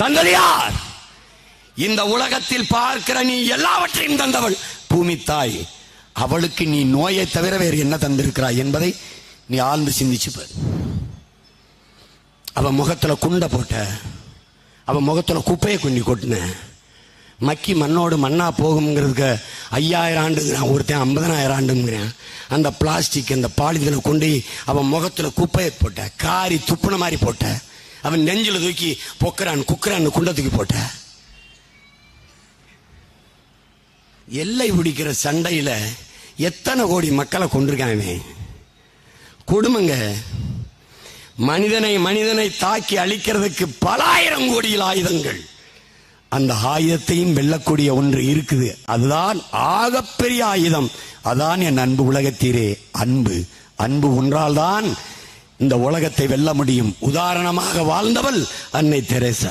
தந்தது யார்? இந்த உலகத்தில் பார்க்கிற நீ எல்லாவற்றையும் தந்தவள் பூமி தாய். அவளுக்கு நீ நோயை தவிர வேறு என்ன தந்திருக்கிறாய் என்பதை நீ ஆழ்ந்து சிந்திச்சு பாரு. அவ முகத்துல குண்டை போட்ட, அவ முகத்துல குப்பையை கொண்டு கொட்டின, மக்கி மண்ணோடு மண்ணா போகுங்கிறதுக்கு 5000 ஆண்டுங்கிறான், ஒருத்தன் 50,000 ஆண்டுங்கிறான். அந்த பிளாஸ்டிக் அந்த பாலிதனை கொண்டு அவன் முகத்துல குப்பையை போட்ட, காரி துப்புன மாதிரி போட்ட, அவன் நெஞ்சில தூக்கி பொக்குறான் குக்குறான்னு குண்டத்துக்கு போட்ட. எல்லை பிடிக்கிற சண்டையில எத்தனை கோடி மக்களை கொண்டிருக்காங்க. கொடுமைங்க. மனிதனை தாக்கி அழிக்கிறதுக்கு பல ஆயிரம் கோடியில் ஆயுதங்கள். அந்த ஆயுதத்தையும் வெல்லக்கூடிய ஒன்று இருக்குது. அதுதான் ஆகப்பெரிய ஆயுதம். அதான் என் அன்பு உலகத்தீரே அன்பு. அன்பு ஒன்றால் தான் இந்த உலகத்தை வெல்ல முடியும். உதாரணமாக வாழ்ந்தவள் அன்னை தெரேசா.